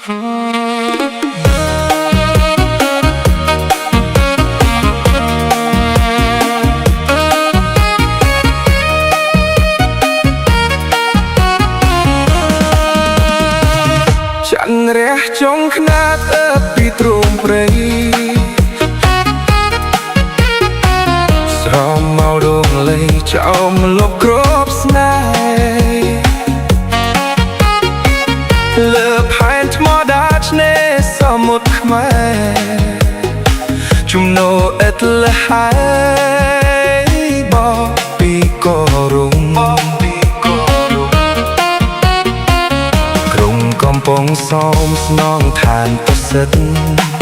ចាន់រះចុងខ្នាតពីទ្រូងព្រៃស្រមមកដងលៃចោមលុបគ្របស្នេហ៍លើផែនថ្មដាច់នេសមុទ្រខ្មែរជំនោអេតលហើយបពីកោរុងក្រុងកំពង់សោមស្នងឋានប្រសិទ្ធ